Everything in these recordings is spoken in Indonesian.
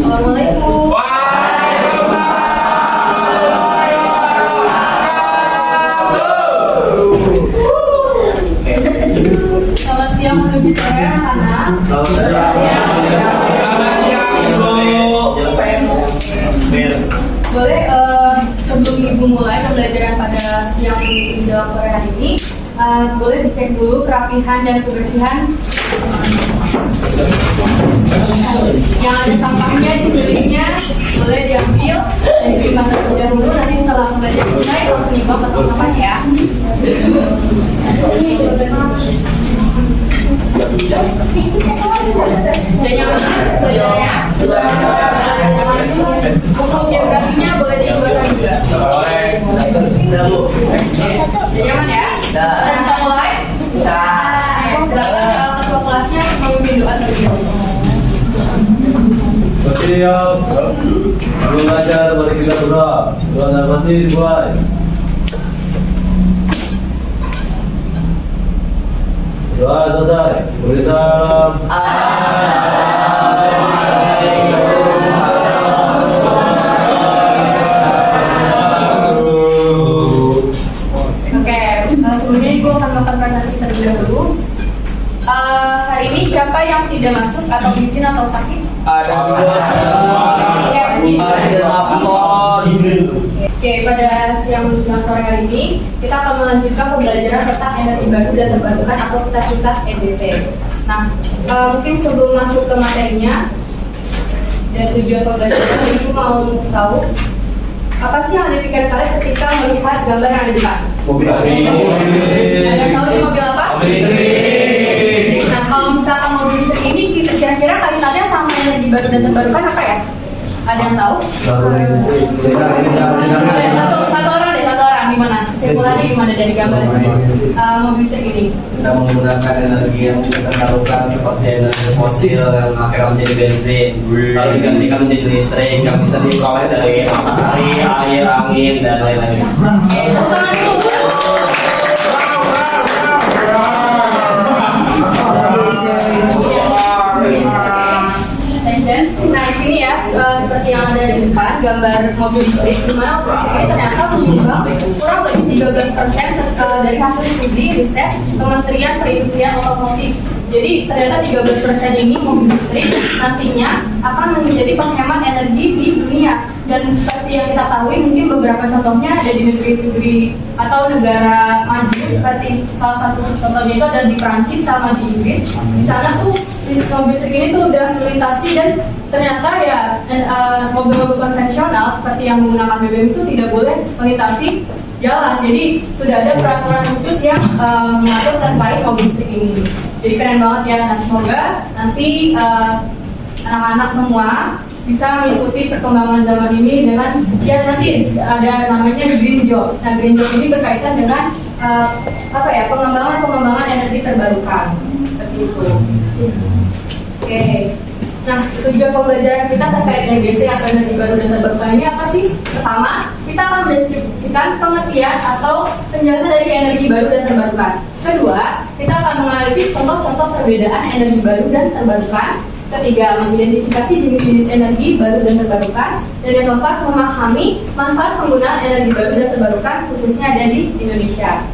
Assalamualaikum. Selamat siang menuju sore anak-anak. Boleh sebelum ibu mulai pembelajaran pada siang ini menjelang sore hari ini, boleh dicek dulu kerapihan dan kebersihan. Yang ada sampahnya di sekelilingnya boleh diambil dan disimpan terlebih dahulu. Nanti setelah pembelajaran mulai langsung dibawa ke tempat sampah ya. Dan yang sudah ya? Untuk geografinya boleh dikeluarkan juga. Sudah nyaman ya? Kita bisa mulai? Bisa. Silakan ketua kelasnya memimpin doa terlebih dahulu. Siap. Lalu belajar, mari kita berdoa. Tuhan Al-Fatih dimulai. Doa selesai. Beri salam. Oke, sebelumnya ibu akan melakukan presentasi terlebih dahulu. Hari ini siapa yang tidak masuk atau izin atau sakit? Ada Oke, pada siang menjelang sore hari ini kita akan melanjutkan pembelajaran tentang energi baru dan terbarukan atau kita singkat EBT. Nah, mungkin sebelum masuk ke materinya dan tujuan pembelajaran, ibu mau tahu apa sih yang ada di pikiran kalian ketika melihat gambar yang ada di depan? Mobil api. Ada tahu ini mobil apa? Mobil listrik. Nah, kalau misalkan mobil listrik ini kira-kira kaitannya sama energi baru dan terbarukan apa ya? Ada yang tahu? Satu orang gimana? Kesimpulannya gimana dari gambar ini? Mobil listrik ini? Kita menggunakan energi yang tidak terbarukan seperti energi fosil yang akhirnya menjadi bensin, lalu digantikan menjadi listrik yang bisa diperoleh dari matahari, air, angin, dan lain-lain. Oke, tepuk tangan dulu. Attention. Nah, di sini ya, seperti yang ada di depan, gambar mobil listrik di mana ini ternyata menyumbang kurang lebih 13% dari hasil studi riset Kementerian Perindustrian Otomotif. Jadi ternyata 13% ini mobil listrik nantinya akan menjadi penghemat energi di dunia. Dan seperti yang kita tahu, mungkin beberapa contohnya ada di negeri-negeri atau negara maju seperti salah satu contohnya itu ada di Prancis sama di Inggris. Di sana tuh mobil listrik ini tuh udah melintasi dan ternyata ya mobil-mobil konvensional seperti yang menggunakan BBM itu tidak boleh melintasi jalan. Jadi sudah ada peraturan khusus yang mengatur terkait mobil listrik ini. Jadi keren banget ya. Nah, semoga nanti anak-anak semua bisa mengikuti perkembangan zaman ini dengan ya nanti ada namanya green job. Nah, green job ini berkaitan dengan pengembangan energi terbarukan seperti itu. Oke. Nah, tujuan pembelajaran kita terkait EBT atau energi baru dan terbarukan ini apa sih? Pertama, kita akan mendeskripsikan pengertian atau penjelasan dari energi baru dan terbarukan. Kedua, kita akan menganalisis contoh-contoh perbedaan energi baru dan terbarukan. Ketiga, mengidentifikasi jenis-jenis energi baru dan terbarukan. Dan yang keempat, memahami manfaat penggunaan energi baru dan terbarukan khususnya ada di Indonesia.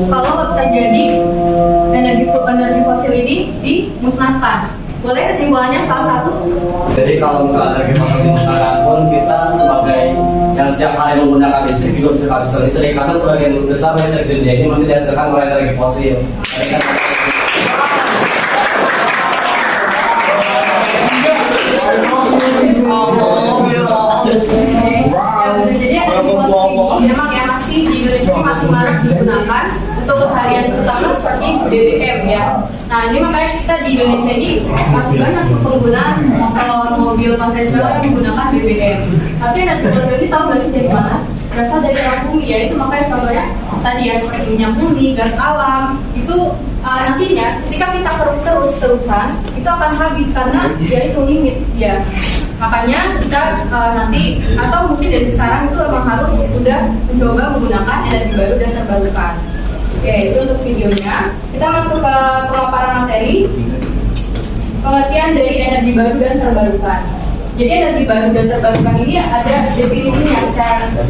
Kalau terjadi energi fosil ini dimusnahkan, boleh kesimpulannya salah satu? Jadi kalau misalnya energi fosil dimusnahkan pun kita sebagai yang setiap hari menggunakan listrik juga bisa kehabisan listrik karena sebagian besar listrik di dunia ini masih dihasilkan oleh energi fosil. Jadi energi fosil ini memang ya masih di Indonesia ini masih marak digunakan untuk keseharian, terutama seperti BBM ya. Nah ini makanya kita di Indonesia ini masih banyak penggunaan motor, mobil konvensional yang menggunakan BBM. Tapi energi baru ini tahu nggak sih dari mana? Berasal dari alam bumi ya, itu makanya contohnya tadi ya seperti minyak bumi, gas alam itu nantinya ketika kita terus-terusan itu akan habis karena dia itu limit ya. Makanya kita nanti atau mungkin dari sekarang itu memang harus sudah mencoba menggunakan energi baru dan terbarukan. Oke, itu untuk videonya. Kita masuk ke pemaparan materi. Pengertian dari energi baru dan terbarukan. Jadi energi baru dan terbarukan ini ada definisinya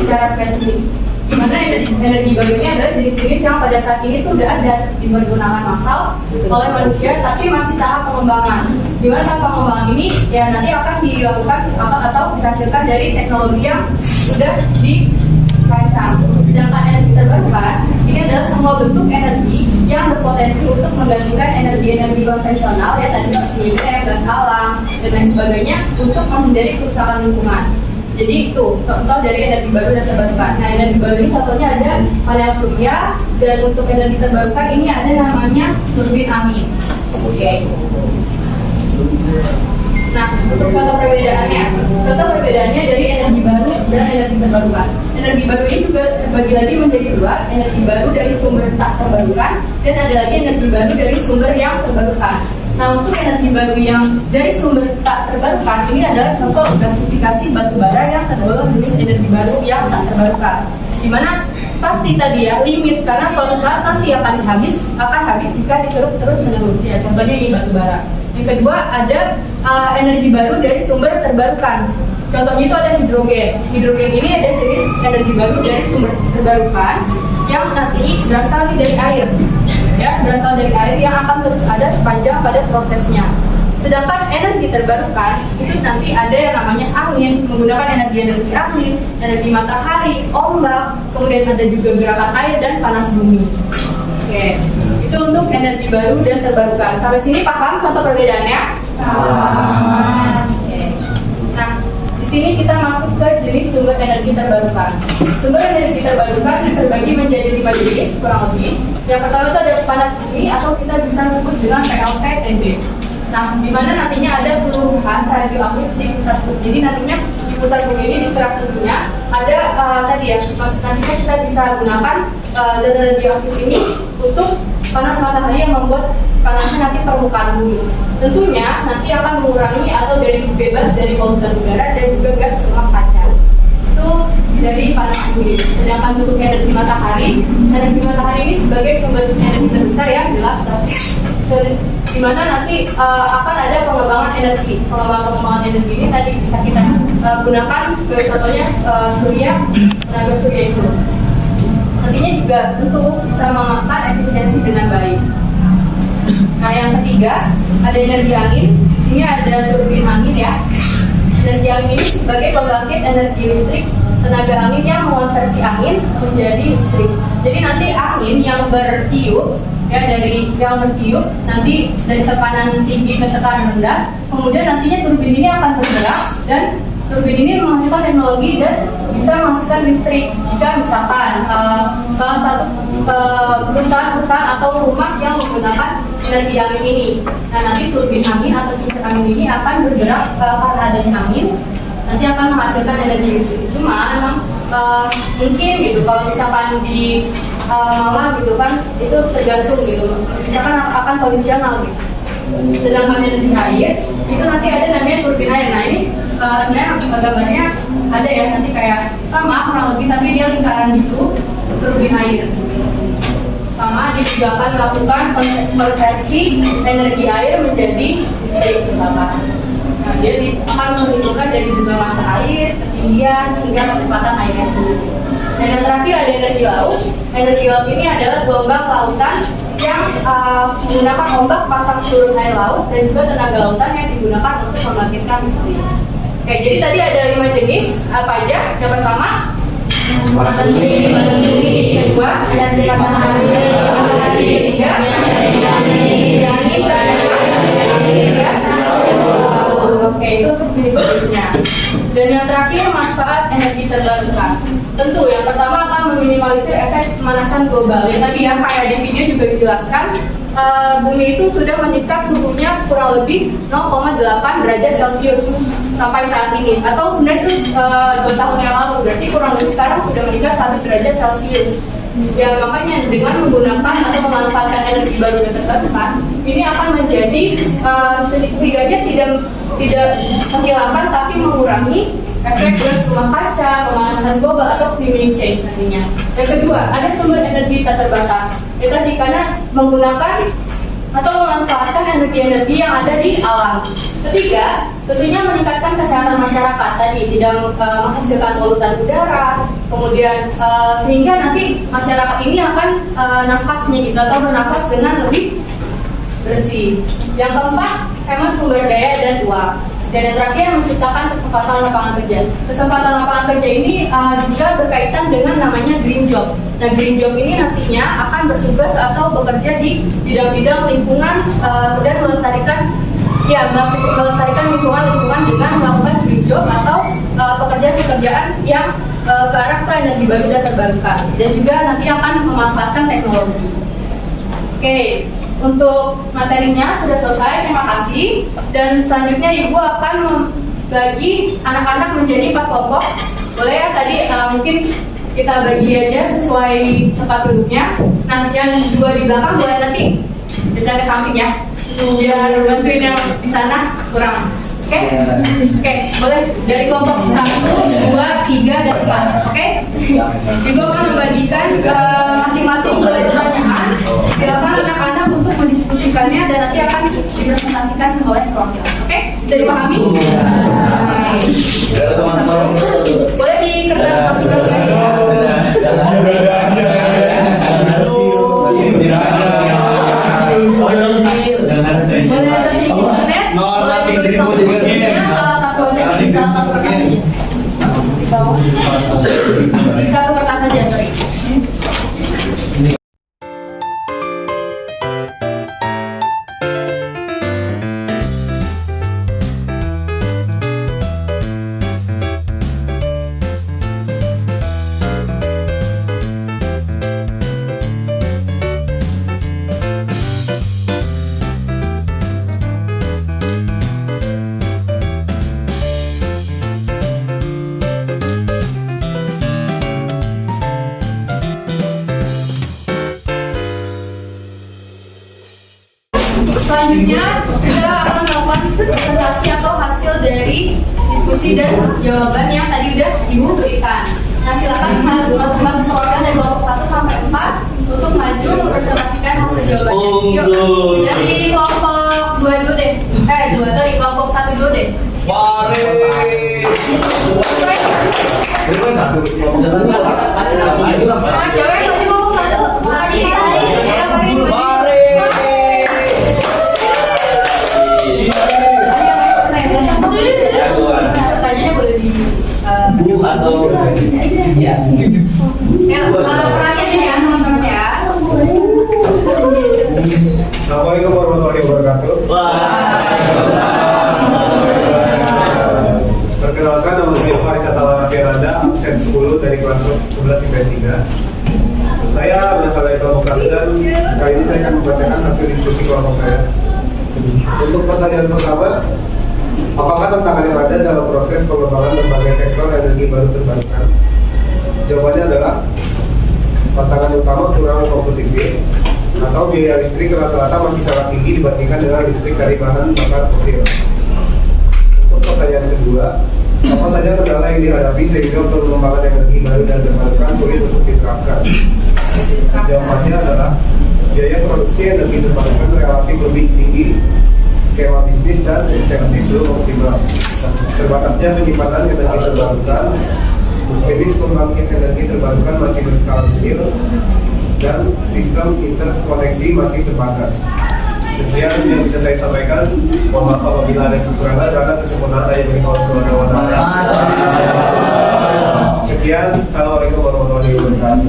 secara spesifik. Di mana energi baru ini adalah jenis-jenis yang pada saat ini tuh udah ada dipergunakan massal oleh manusia, tapi masih tahap pengembangan. Di mana tahap pengembangan ini ya nanti akan dilakukan atau dihasilkan dari teknologi yang sudah dirancang. Sedangkan energi terbarukan ini adalah semua bentuk energi yang berpotensi untuk menggantikan energi-energi konvensional ya tadi seperti gas alam dan lain sebagainya untuk menghindari kerusakan lingkungan. Jadi itu contoh dari energi baru dan terbarukan. Nah energi baru ini contohnya ada panel surya, dan untuk energi terbarukan ini ada namanya turbin angin. Oke. Nah untuk contoh perbedaannya dari energi baru dan energi terbarukan. Energi baru ini juga terbagi lagi menjadi dua, energi baru dari sumber tak terbarukan dan ada lagi energi baru dari sumber yang terbarukan. Nah untuk energi baru yang dari sumber tak terbarukan ini adalah contoh gasifikasi batu bara yang tergolong jenis energi baru yang tak terbarukan. Dimana pasti tadi ya limit karena suatu saat nanti akan habis jika dikeruk terus menerus ya. Contohnya ini batu bara. Yang kedua ada energi baru dari sumber terbarukan. Contohnya itu ada hidrogen. Hidrogen ini ada jenis energi baru dari sumber terbarukan yang nanti berasal dari air. Ya, berasal dari air yang akan terus ada sepanjang pada prosesnya. Sedangkan energi terbarukan itu nanti ada yang namanya angin, menggunakan energi angin, energi matahari, ombak, kemudian ada juga gerakan air dan panas bumi. Oke, itu untuk energi baru dan terbarukan. Sampai sini paham contoh perbedaannya? Paham. Oke. Nah, di sini kita masuk ke jenis sumber energi terbarukan. Sumber energi terbarukan terbagi menjadi 5 jenis kurang lebih. Yang pertama itu ada panas bumi atau kita bisa sebut dengan PLTTB. Nah, di mana nantinya ada peluruhan radioaktif di pusat bumi. Jadi nantinya di pusat bumi ini di kerak bumi-nya ada tadi ya, nantinya kita bisa gunakan dan radioaktif ini untuk panas matahari yang membuat panasnya nanti permukaan bumi. Tentunya nanti akan mengurangi atau bebas dari polutan udara dan juga gas rumah kaca. Itu dari panas bumi. Sedangkan untuk energi matahari ini sebagai sumber energi terbesar yang jelas di mana nanti akan ada pengembangan energi ini tadi bisa kita gunakan sebagai contohnya tenaga surya itu nantinya juga tentu bisa memakan efisiensi dengan baik. Nah yang ketiga ada energi angin. Di sini ada turbin angin ya. Energi angin ini sebagai pembangkit energi listrik tenaga angin yang mengonversi angin menjadi listrik. Jadi nanti angin yang bertiup nanti dari tekanan tinggi ke tekanan rendah, kemudian nantinya turbin ini akan bergerak dan turbin ini menghasilkan teknologi dan bisa menghasilkan listrik. Jika misalkan salah satu perusahaan atau rumah yang menggunakan energi angin ini, nah nanti turbin angin atau kincir angin ini akan bergerak karena adanya angin, nanti akan menghasilkan energi listrik. Cuma memang mungkin gitu kalau misalkan di malam gitu kan itu tergantung gitu, misalkan akan kondisional gitu. Sedangkan energi air itu nanti ada namanya turbin air. Nah ini sebenarnya gambarnya ada ya nanti kayak sama kurang lebih tapi dia lingkaran gitu turbin air. Sama dia juga akan melakukan konversi energi air menjadi listrik misalkan. Nah dia akan menentukan dari juga massa air, ketinggian hingga kecepatan airnya sendiri. Dan yang terakhir ada energi laut. Energi laut ini adalah gelombang lautan yang menggunakan ombak pasang surut air laut dan juga tenaga lautan yang digunakan untuk membangkitkan listrik. Oke, jadi tadi ada 5 jenis apa aja? Yang pertama panas bumi, yang kedua energi matahari, ketiga energi angin, dan ketiga Oke, itu untuk jenis-jenisnya. Dan yang terakhir, manfaat energi terbarukan. Tentu yang pertama akan meminimalisir efek pemanasan global. Yang tadi ya kayak di video juga dijelaskan, bumi itu sudah meningkat suhunya kurang lebih 0,8 derajat Celcius sampai saat ini. Atau sebenarnya itu 2 tahun yang lalu, berarti kurang lebih sekarang sudah meningkat 1 derajat Celcius. Ya makanya dengan menggunakan atau memanfaatkan energi baru dan terbarukan, ini akan menjadi setidaknya tidak menghilangkan tapi mengurangi efek gas rumah kaca, pemanasan global atau climate change nantinya. Yang kedua, ada sumber energi tak terbatas. Ya tadi karena menggunakan atau memanfaatkan energi-energi yang ada di alam. Ketiga, tentunya meningkatkan kesehatan masyarakat tadi, tidak menghasilkan polutan udara, kemudian sehingga nanti masyarakat ini akan nafasnya gitu atau bernafas dengan lebih bersih. Yang keempat, hemat sumber daya dan uang. Dan yang terakhir, menciptakan kesempatan lapangan kerja. Kesempatan lapangan kerja ini juga berkaitan dengan namanya green job. Nah, green job ini nantinya akan bertugas atau bekerja di bidang-bidang lingkungan dan melestarikan lingkungan dengan melakukan green job atau pekerjaan-pekerjaan yang ke arah ke energi baru dan terbarukan. Dan juga nanti akan memanfaatkan teknologi. Oke. Untuk materinya sudah selesai, terima kasih. Dan selanjutnya Ibu akan membagi anak-anak menjadi 4 kelompok. Boleh ya, tadi mungkin kita bagi aja sesuai tempat duduknya. Nah, yang 2 di belakang boleh nanti bisa ke samping ya, biar bantuin yang di sana kurang. Oke? Oke, boleh dari kelompok 1, 2, 3, dan 4. Oke? Ibu akan membagikan masing-masing 2 pertanyaan. Silakan anak-anak untuk mendiskusikannya dan nanti akan dipresentasikan oleh profil. Oke? Bisa dipahami? Baik. Boleh di kertas masing-masing. Boleh searching internet, boleh ditulis nomornya, salah satu aja di salah satu kertas aja. Di bawah. Di satu kertas aja, sorry. Selanjutnya kita akan melakukan presentasi atau hasil dari diskusi dan jawaban yang tadi udah Ibu berikan. Nah, silakan masing-masing keluarga dari kelompok 1 sampai 4 untuk maju mempresentasikan hasil jawabannya. Yuk, dari kelompok 2 dulu deh. Kelompok 1 dulu deh. Cewek tadi kelompok 1. Pertanyaannya boleh di Bu atau ya. Perhatian ya teman-teman ya. Assalamualaikum warahmatullahi wabarakatuh. Perkenalkan, nama saya Farisa Talana Firanda, absen 10 dari kelas 11 IPS 3. Saya berasal dari kelompok 1 dan kali ini saya akan membacakan hasil diskusi kelompok saya. Untuk pertanyaan pertama, apakah tantangan yang ada dalam proses pengembangan berbagai sektor energi baru terbarukan? Jawabannya adalah tantangan utama kurang kompetitif atau biaya listrik rata-rata masih sangat tinggi dibandingkan dengan listrik dari bahan bakar fosil. Untuk pertanyaan kedua, apa saja kendala yang dihadapi sehingga pengembangan energi baru dan terbarukan sulit untuk diterapkan? Jawabannya adalah biaya produksi energi terbarukan relatif lebih tinggi, skema bisnis dan insentif belum optimal. Terbatasnya penyimpanan energi terbarukan, jenis pembangkit energi terbarukan masih berskala kecil, dan sistem interkoneksi masih terbatas. Sekian yang bisa saya sampaikan. Mohon maaf apabila ada kekurangan karena kesempurnaan dari Allah Subhanahu wa Ta'ala. Sekian, assalamualaikum warahmatullahi wabarakatuh.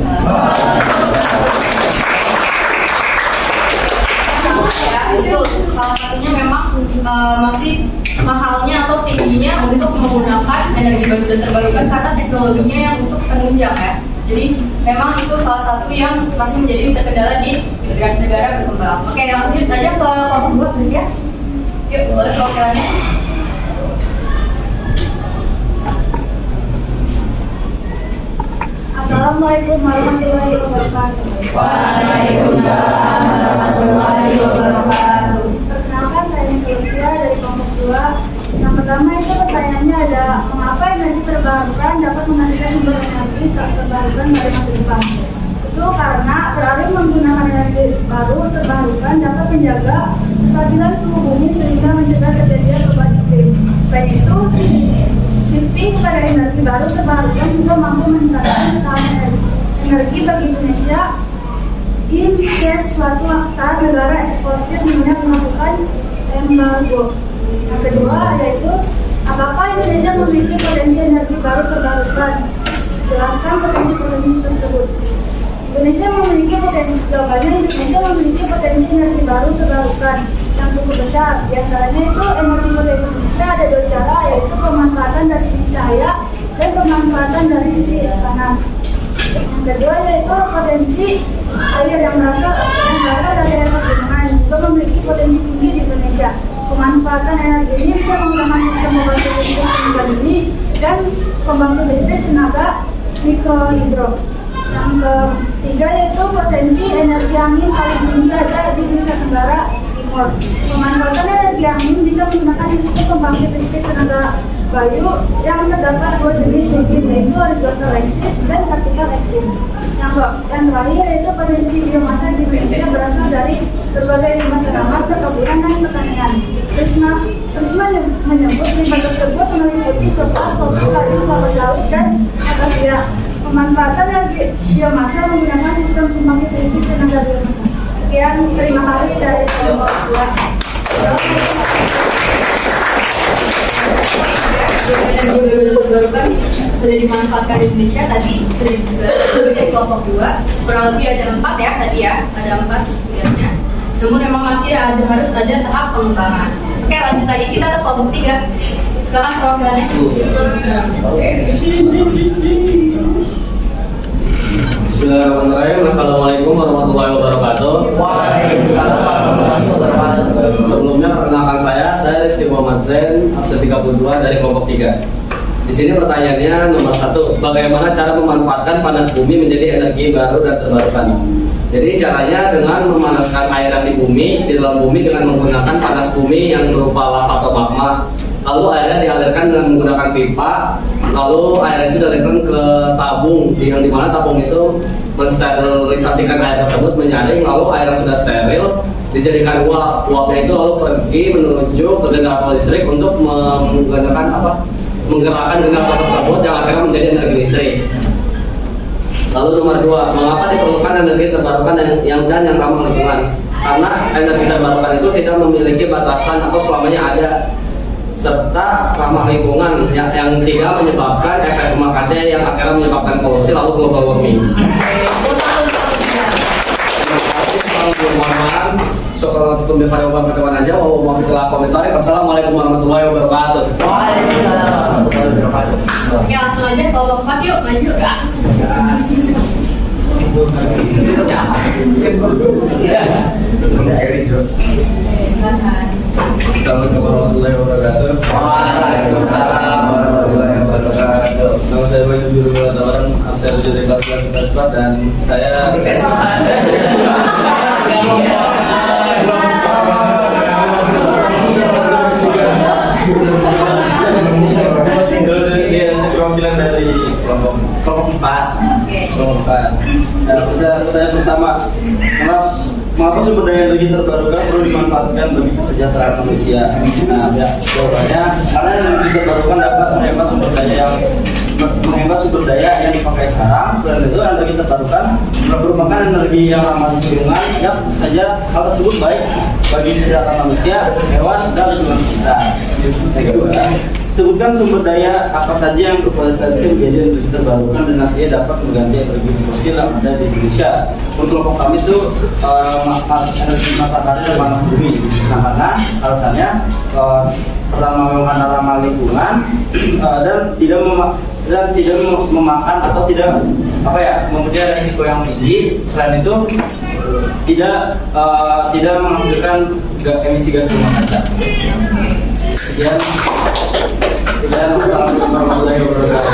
Ya, itu salah satunya memang masih mahalnya atau tingginya untuk menggunakan energi baru dan terbarukan karena teknologinya yang untuk penunjang ya. Jadi memang itu salah satu yang masih menjadi kendala di negara-negara berkembang. Oke, lanjut aja ke kelompok 2 please ya. Yuk, boleh perwakilannya. Assalamualaikum warahmatullahi wabarakatuh. Waalaikumsalam warahmatullahi wabarakatuh. Perkenalkan, saya Nisolutia dari kelompok 2. Yang pertama itu pertanyaannya ada, mengapa energi terbarukan dapat menggantikan sumber energi terbarukan dari masa depan? Itu karena beralih menggunakan energi baru terbarukan dapat menjaga kestabilan suhu bumi sehingga mencegah terjadinya perubahan iklim. Selain itu, shifting pada energi baru terbarukan juga mampu meningkatkan ketahanan energi bagi Indonesia di suatu saat negara eksportir minyak melakukan embargo. Yang kedua yaitu, apakah Indonesia memiliki potensi energi baru terbarukan? Jelaskan potensi-potensi tersebut. Indonesia memiliki potensi energi baru terbarukan yang cukup besar. Di antaranya itu energi sumber Indonesia ada dua cara, yaitu pemanfaatan dari sisi cahaya dan pemanfaatan dari sisi panas. Yang kedua yaitu potensi air yang berasal dari air pegunungan juga memiliki potensi tinggi di Indonesia. Pemanfaatan energi ini bisa menggunakan sistem pembangkit listrik tenaga dini dan pembangkit listrik tenaga mikrohidro. Yang ketiga yaitu potensi energi angin paling tinggi ada di Nusa Tenggara Timur. Pemanfaatan energi angin bisa menggunakan sistem pembangkit listrik tenaga bayu yang terdapat dua jenis turbin, yaitu horizontal axis dan vertical axis. Yang terakhir yaitu potensi biomasa di Indonesia berasal dari berbagai limbah tanaman, perkebunan, dan pertanian. Prisma menyebut limbah tersebut meliputi kertas, kopi, kayu, kelapa sawit, dan akasia. Pemanfaatan energi biomasa menggunakan sistem pembangkit listrik tenaga biomasa. Sekian, terima kasih dari kelompok 2. Energi baru terbarukan sudah dimanfaatkan di Indonesia tadi sudah disebut dari kelompok 2. Kurang lebih ada 4 ya tadi ya, ada 4 setidaknya. Namun memang masih harus ada tahap pengembangan. Oke, lanjut lagi kita ke kelompok 3. Silakan perwakilannya. Oke. Bismillahirrahmanirrahim. Assalamualaikum warahmatullahi wabarakatuh. Waalaikumsalam warahmatullahi wabarakatuh. Sebelumnya perkenalkan saya Rifki Muhammad Zain, absen 32 dari kelompok 3. Di sini pertanyaannya nomor 1, bagaimana cara memanfaatkan panas bumi menjadi energi baru dan terbarukan? Jadi caranya dengan memanaskan airan di bumi, di dalam bumi dengan menggunakan panas bumi yang berupa lava atau magma. Lalu airnya dialirkan dengan menggunakan pipa, lalu airnya itu dialirkan ke tabung, yang dimana tabung itu mensterilisasikan air tersebut menyaring, lalu air yang sudah steril dijadikan uap. Uapnya itu lalu pergi menuju ke generator listrik untuk menggerakkan generator tersebut yang akhirnya menjadi energi listrik. Lalu nomor 2, mengapa diperlukan energi terbarukan yang ramah lingkungan? Karena energi terbarukan itu tidak memiliki batasan atau selamanya ada, serta ramah lingkungan yang tidak menyebabkan efek rumah kaca yang akhirnya menyebabkan polusi lalu global warming. Assalamualaikum warahmatullahi wabarakatuh. Waalaikumsalam warahmatullahi wabarakatuh. Oke, langsung aja kelompok 4 yuk, maju gas. Assalamualaikum warahmatullahi wabarakatuh. Waalaikumsalam warahmatullahi wabarakatuh. Nama saya Wahyu Juru Tawaran, absen 7 dari kelas 11 dan saya perwakilan dari kelompok 4. Kelompok 4. Nah, sudah pertanyaan pertama, mengapa sumber daya energi terbarukan perlu dimanfaatkan bagi kesejahteraan manusia? Nah, ya, jawabannya karena energi terbarukan dapat menghemat sumber daya yang dipakai sekarang. Selain itu, energi terbarukan merupakan energi yang ramah lingkungan. Ya, tentu saja hal tersebut baik bagi kesehatan manusia, hewan, dan lingkungan sekitar. Yang kedua, sebutkan sumber daya apa saja yang berpotensi menjadi energi terbarukan dan nantinya dapat mengganti energi fosil yang ada di Indonesia. Untuk kelompok kami itu energi matahari dan panas bumi. Nah, karena alasannya pertama memang ramah lingkungan dan tidak memakan atau tidak mempunyai resiko yang tinggi. Selain itu tidak menghasilkan emisi gas rumah kaca. Sekian, wassalamualaikum warahmatullahi wabarakatuh.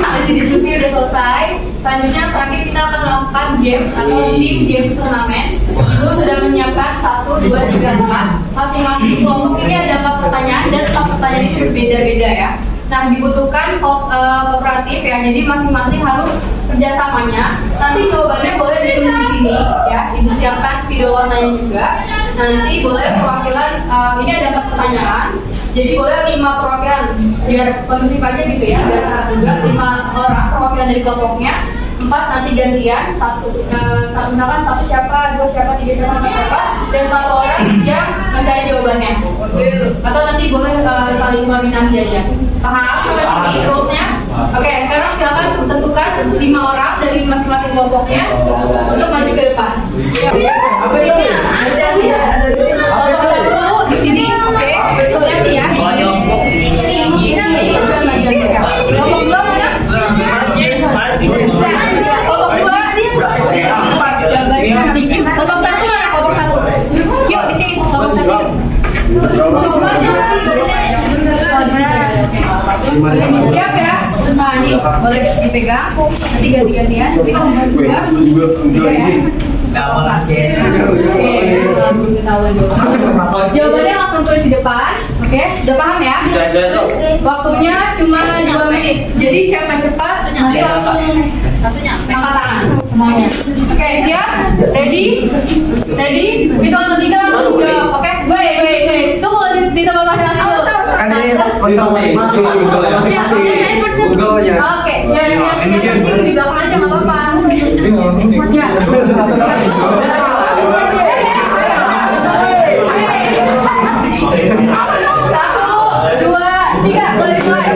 Sesi diskusi udah selesai. Selanjutnya terakhir kita akan melakukan games atau tim games turnamen. Ibu sudah menyiapkan 1, 2, 3, 4. Masing-masing kelompok ini ada 4 pertanyaan dan 4 pertanyaan ini berbeda-beda ya. Nah, dibutuhkan kooperatif ya. Jadi masing-masing harus kerjasamanya. Nanti jawabannya boleh ditulis di sini ya. Ibu siapkan spidol warnanya juga. Nanti boleh perwakilan. Ini ada 4 pertanyaan. Jadi boleh 5 perwakilan biar kondusif aja gitu ya. Biar juga 5 orang perwakilan dari kelompoknya. 4 nanti gantian. Misalkan 1 siapa, 2 siapa, 3 siapa, 4 siapa, dan 1 orang yang mencari jawabannya. Atau nanti boleh saling koordinasi aja. Paham sampai sini rulesnya? Oke, sekarang silakan tentukan 5 orang dari masing-masing kelompoknya untuk maju ke depan. Kelompok 1 di sini, oke? Nanti ya. Ini udah maju mereka. Kelompok 2 mana? Kelompok 2 dikit. Kelompok 1 mana? Kelompok 1. Yuk di sini kelompok 1 yuk. Kelompok 2 siap ya? Nah ini boleh dipegang. Nanti ganti-gantian. Tapi kelompok 2 juga ya. Jawabannya langsung tulis di depan. Oke, udah paham ya? Waktunya cuma 2 menit. Jadi siapa yang cepat nanti langsung angkat tangan semuanya. Oke, siap? Ready? Hitungan ketiga langsung jawab. Oke, wait. Itu mau di tempat masing-masing dulu. Oke, yang di belakang aja nggak apa-apa. Ya. 1, 2, 3, boleh mulai.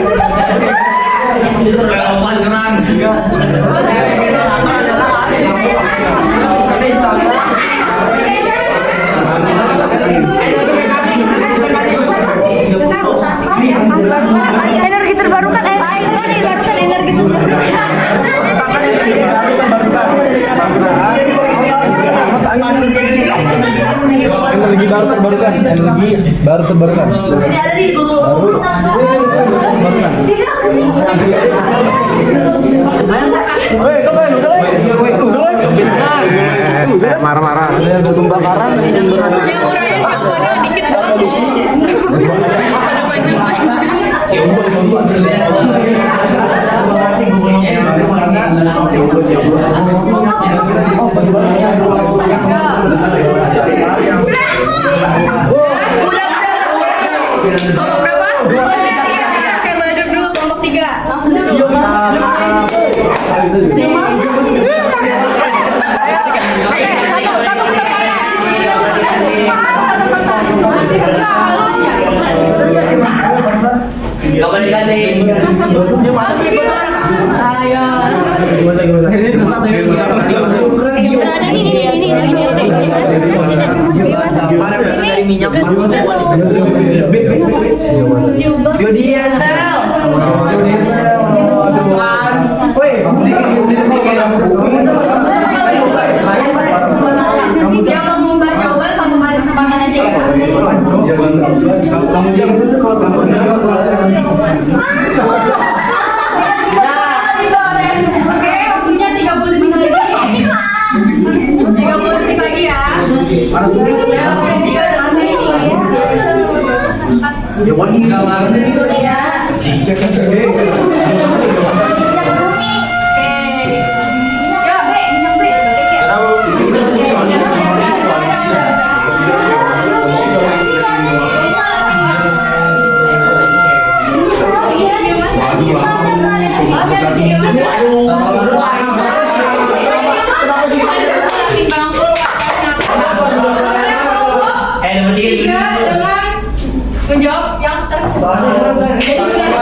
Energi terbarukan Energi baru terbarukan. Marah-marah. Pembakaran. Yang orangnya jawabannya dikit doang. Pada kelompok berapa? Oke, boleh duduk dulu kelompok 3. Langsung duduk. Kapan diganti? Yang mau mengubah jawaban 1 kali kesempatan aja ya. Oke, waktunya 30 detik lagi. 30 detik lagi ya. Menjawab yang tercepat. Jadi sudah 10,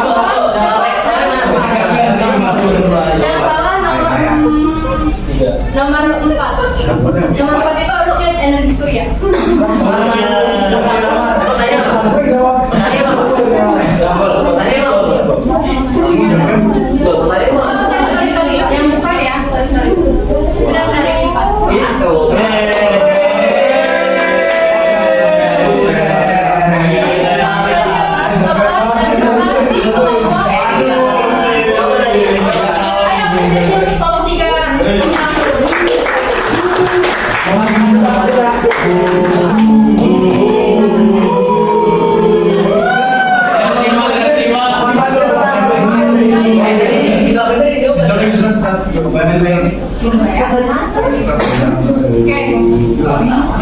Gitu ya.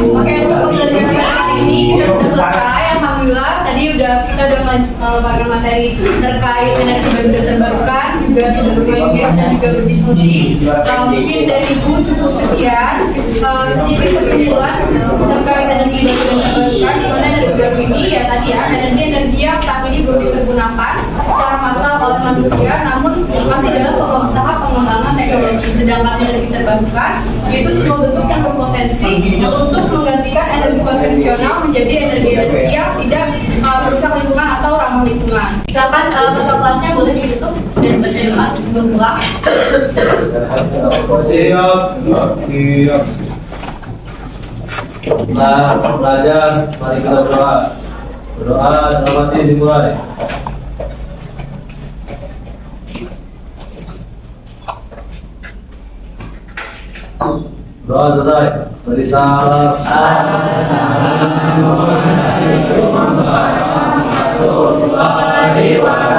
Oke, untuk pembelajaran kali ini kita sudah selesai. Alhamdulillah, tadi kita udah memaparkan materi terkait energi baru terbarukan, juga sudah berengage dan juga berdiskusi. Mungkin dari Ibu cukup sekian. Sedikit kesimpulan terkait energi baru terbarukan, di mana energi baru ini ya tadi ya energi yang saat ini belum dipergunakan secara massal oleh manusia, namun masih dalam tahap pengembangan teknologi. Sedangkan energi terbarukan yaitu sebuah bentuk yang berpotensi untuk menggantikan energi konvensional menjadi energi yang tidak merusak lingkungan atau ramah lingkungan. Silakan ketua kelasnya boleh ditutup dan baca doa sebelum pulang. Siap. Nah, belajar, mari kita berdoa. Berdoa dalam hati dimulai. Doa selesai. Beri salam. Assalamualaikum warahmatullahi wabarakatuh.